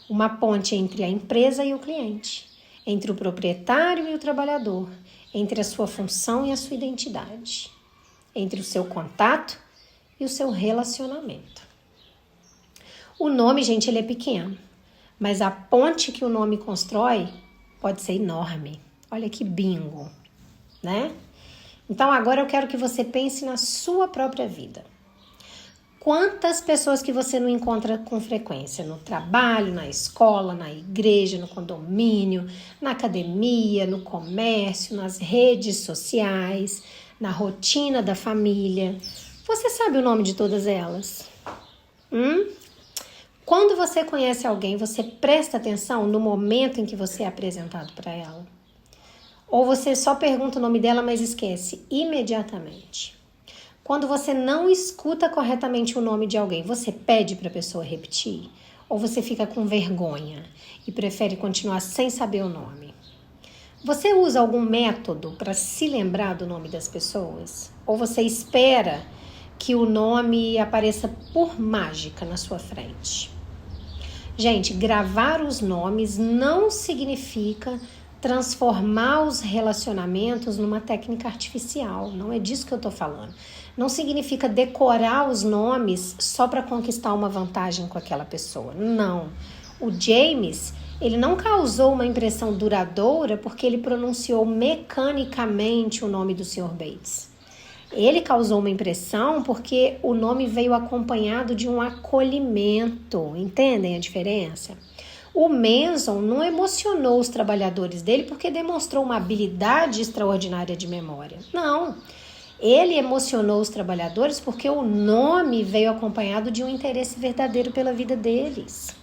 uma ponte entre a empresa e o cliente, entre o proprietário e o trabalhador, entre a sua função e a sua identidade, entre o seu contato e o seu relacionamento. O nome, gente, ele é pequeno, mas a ponte que o nome constrói pode ser enorme. Olha que bingo, né? Então, agora eu quero que você pense na sua própria vida. Quantas pessoas que você não encontra com frequência? No trabalho, na escola, na igreja, no condomínio, na academia, no comércio, nas redes sociais, na rotina da família. Você sabe o nome de todas elas? Quando você conhece alguém, você presta atenção no momento em que você é apresentado para ela? Ou você só pergunta o nome dela, mas esquece imediatamente? Quando você não escuta corretamente o nome de alguém, você pede para a pessoa repetir? Ou você fica com vergonha e prefere continuar sem saber o nome? Você usa algum método para se lembrar do nome das pessoas? Ou você espera que o nome apareça por mágica na sua frente? Gente, gravar os nomes não significa transformar os relacionamentos numa técnica artificial. Não é disso que eu estou falando. Não significa decorar os nomes só para conquistar uma vantagem com aquela pessoa. Não. O James, ele não causou uma impressão duradoura porque ele pronunciou mecanicamente o nome do Sr. Bates. Ele causou uma impressão porque o nome veio acompanhado de um acolhimento. Entendem a diferença? O Manson não emocionou os trabalhadores dele porque demonstrou uma habilidade extraordinária de memória. Não. Ele emocionou os trabalhadores porque o nome veio acompanhado de um interesse verdadeiro pela vida deles.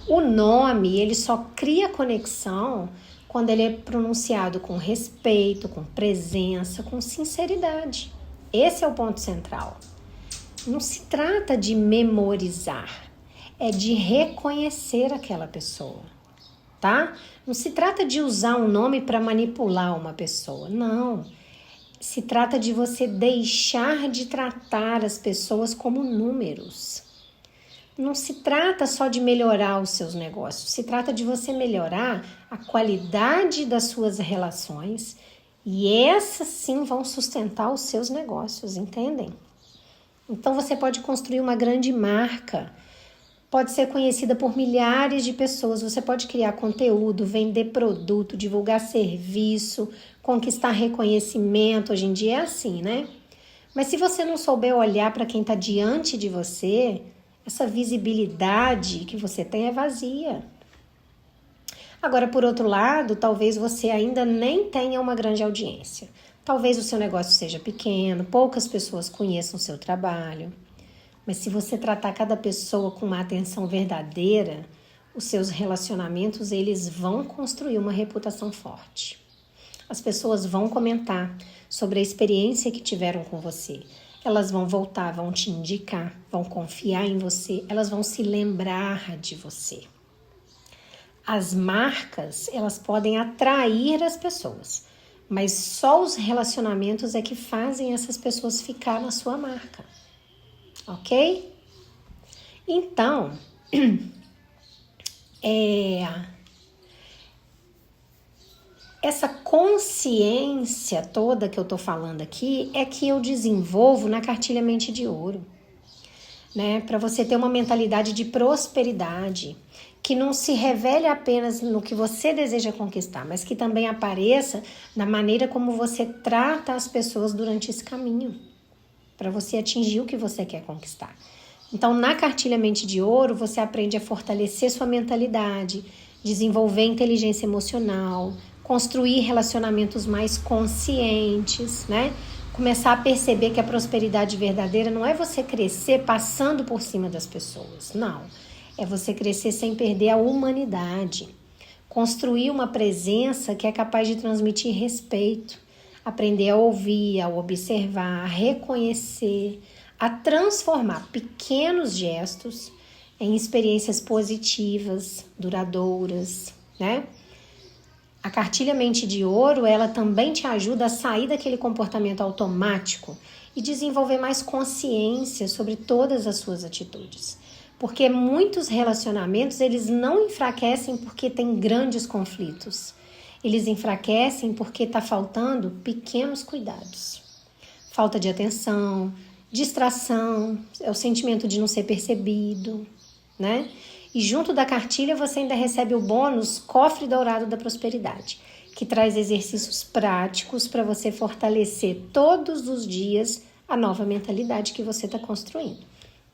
O nome, ele só cria conexão quando ele é pronunciado com respeito, com presença, com sinceridade. Esse é o ponto central. Não se trata de memorizar, é de reconhecer aquela pessoa, tá? Não se trata de usar um nome para manipular uma pessoa, não. Se trata de você deixar de tratar as pessoas como números. Não se trata só de melhorar os seus negócios, se trata de você melhorar a qualidade das suas relações e essas sim vão sustentar os seus negócios, entendem? Então você pode construir uma grande marca, pode ser conhecida por milhares de pessoas, você pode criar conteúdo, vender produto, divulgar serviço, conquistar reconhecimento, hoje em dia é assim, né? Mas se você não souber olhar para quem está diante de você, essa visibilidade que você tem é vazia. Agora, por outro lado, talvez você ainda nem tenha uma grande audiência. Talvez o seu negócio seja pequeno, poucas pessoas conheçam o seu trabalho. Mas se você tratar cada pessoa com uma atenção verdadeira, os seus relacionamentos, eles vão construir uma reputação forte. As pessoas vão comentar sobre a experiência que tiveram com você. Elas vão voltar, vão te indicar, vão confiar em você, elas vão se lembrar de você. As marcas, elas podem atrair as pessoas, mas só os relacionamentos é que fazem essas pessoas ficar na sua marca, ok? Então, essa consciência toda que eu tô falando aqui é que eu desenvolvo na cartilha Mente de Ouro, né? Para você ter uma mentalidade de prosperidade, que não se revele apenas no que você deseja conquistar, mas que também apareça na maneira como você trata as pessoas durante esse caminho, para você atingir o que você quer conquistar. Então, na cartilha Mente de Ouro, você aprende a fortalecer sua mentalidade, desenvolver inteligência emocional, construir relacionamentos mais conscientes, né? Começar a perceber que a prosperidade verdadeira não é você crescer passando por cima das pessoas, não. É você crescer sem perder a humanidade. Construir uma presença que é capaz de transmitir respeito, aprender a ouvir, a observar, a reconhecer, a transformar pequenos gestos em experiências positivas, duradouras, né? A cartilha Mente de Ouro, ela também te ajuda a sair daquele comportamento automático e desenvolver mais consciência sobre todas as suas atitudes. Porque muitos relacionamentos, eles não enfraquecem porque tem grandes conflitos. Eles enfraquecem porque está faltando pequenos cuidados. Falta de atenção, distração, é o sentimento de não ser percebido, né? E junto da cartilha você ainda recebe o bônus Cofre Dourado da Prosperidade, que traz exercícios práticos para você fortalecer todos os dias a nova mentalidade que você está construindo.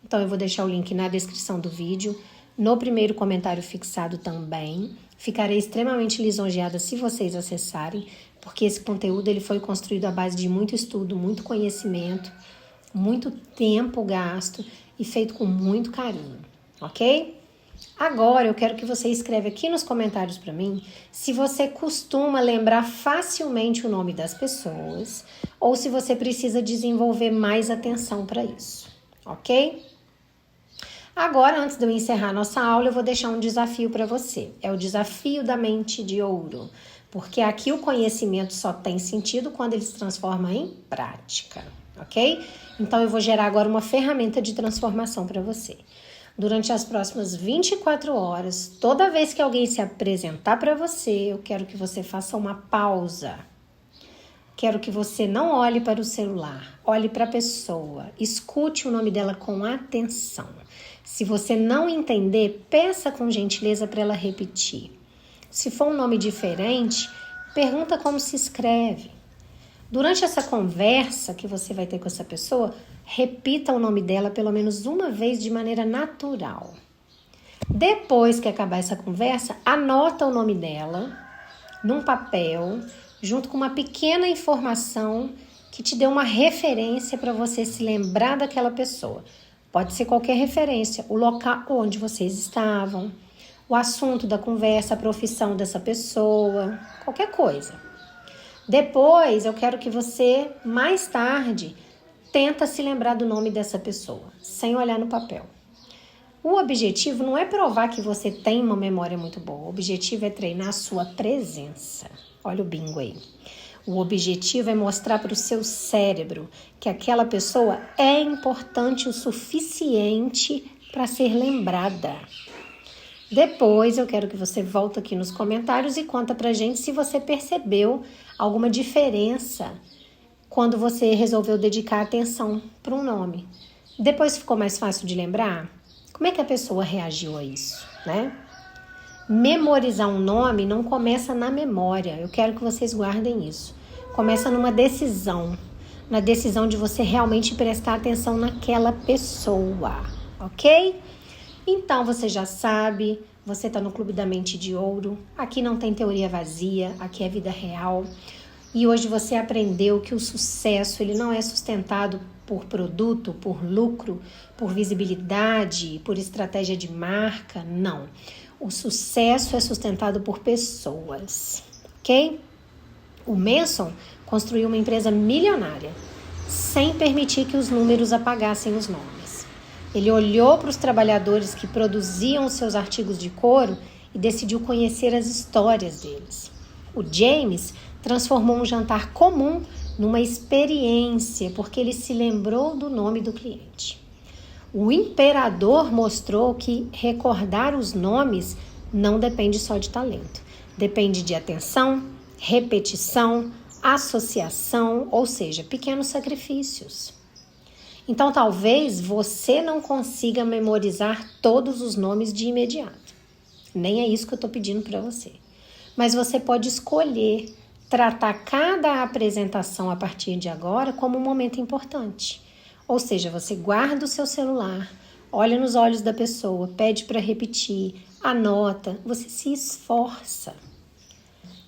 Então eu vou deixar o link na descrição do vídeo, no primeiro comentário fixado também. Ficarei extremamente lisonjeada se vocês acessarem, porque esse conteúdo ele foi construído à base de muito estudo, muito conhecimento, muito tempo gasto e feito com muito carinho, ok? Agora eu quero que você escreva aqui nos comentários para mim se você costuma lembrar facilmente o nome das pessoas ou se você precisa desenvolver mais atenção para isso, ok? Agora, antes de eu encerrar nossa aula, eu vou deixar um desafio para você. É o desafio da Mente de Ouro, porque aqui o conhecimento só tem sentido quando ele se transforma em prática, ok? Então eu vou gerar agora uma ferramenta de transformação para você. durante as próximas 24 horas, toda vez que alguém se apresentar para você, eu quero que você faça uma pausa. Quero que você não olhe para o celular, olhe para a pessoa, escute o nome dela com atenção. Se você não entender, peça com gentileza para ela repetir. Se for um nome diferente, pergunta como se escreve. Durante essa conversa que você vai ter com essa pessoa, repita o nome dela pelo menos uma vez de maneira natural. Depois que acabar essa conversa, anota o nome dela num papel, junto com uma pequena informação que te dê uma referência para você se lembrar daquela pessoa. Pode ser qualquer referência, o local onde vocês estavam, o assunto da conversa, a profissão dessa pessoa, qualquer coisa. Depois, eu quero que você, mais tarde, tenta se lembrar do nome dessa pessoa, sem olhar no papel. O objetivo não é provar que você tem uma memória muito boa. O objetivo é treinar a sua presença. Olha o bingo aí. O objetivo é mostrar para o seu cérebro que aquela pessoa é importante o suficiente para ser lembrada. Depois, eu quero que você volte aqui nos comentários e conta pra gente se você percebeu alguma diferença quando você resolveu dedicar atenção para um nome. Depois ficou mais fácil de lembrar? Como é que a pessoa reagiu a isso, né? Memorizar um nome não começa na memória. Eu quero que vocês guardem isso. Começa numa decisão. Na decisão de você realmente prestar atenção naquela pessoa, ok? Então você já sabe, você está no Clube da Mente de Ouro. Aqui não tem teoria vazia, aqui é vida real. E hoje você aprendeu que o sucesso ele não é sustentado por produto, por lucro, por visibilidade, por estratégia de marca, não. O sucesso é sustentado por pessoas, ok? O Manson construiu uma empresa milionária sem permitir que os números apagassem os nomes. Ele olhou para os trabalhadores que produziam os seus artigos de couro e decidiu conhecer as histórias deles. O James transformou um jantar comum numa experiência porque ele se lembrou do nome do cliente. O imperador mostrou que recordar os nomes não depende só de talento. Depende de atenção, repetição, associação, ou seja, pequenos sacrifícios. Então, talvez você não consiga memorizar todos os nomes de imediato. Nem é isso que eu estou pedindo para você. Mas você pode escolher tratar cada apresentação a partir de agora como um momento importante. Ou seja, você guarda o seu celular, olha nos olhos da pessoa, pede para repetir, anota, você se esforça.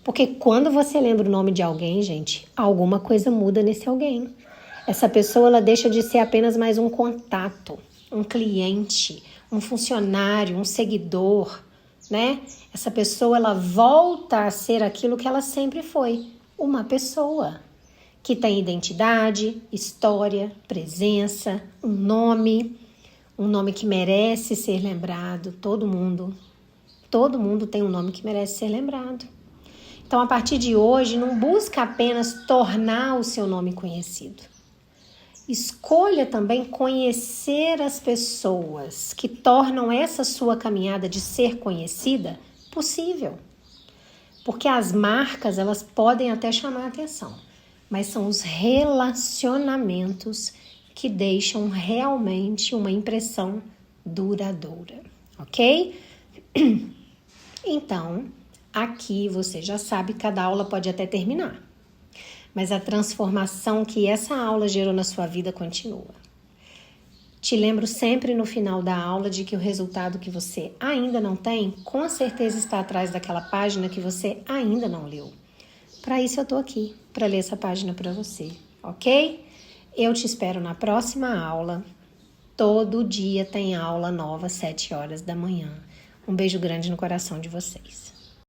Porque quando você lembra o nome de alguém, gente, alguma coisa muda nesse alguém. Essa pessoa ela deixa de ser apenas mais um contato, um cliente, um funcionário, um seguidor, né? Essa pessoa ela volta a ser aquilo que ela sempre foi, uma pessoa que tem identidade, história, presença, um nome que merece ser lembrado. Todo mundo tem um nome que merece ser lembrado. Então, a partir de hoje, não busca apenas tornar o seu nome conhecido. Escolha também conhecer as pessoas que tornam essa sua caminhada de ser conhecida possível. Porque as marcas, elas podem até chamar a atenção, mas são os relacionamentos que deixam realmente uma impressão duradoura, ok? Então, aqui você já sabe, cada aula pode até terminar. Mas a transformação que essa aula gerou na sua vida continua. Te lembro sempre no final da aula de que o resultado que você ainda não tem, com certeza está atrás daquela página que você ainda não leu. Para isso eu estou aqui, para ler essa página para você, ok? Eu te espero na próxima aula. Todo dia tem aula nova às 7 horas da manhã. Um beijo grande no coração de vocês.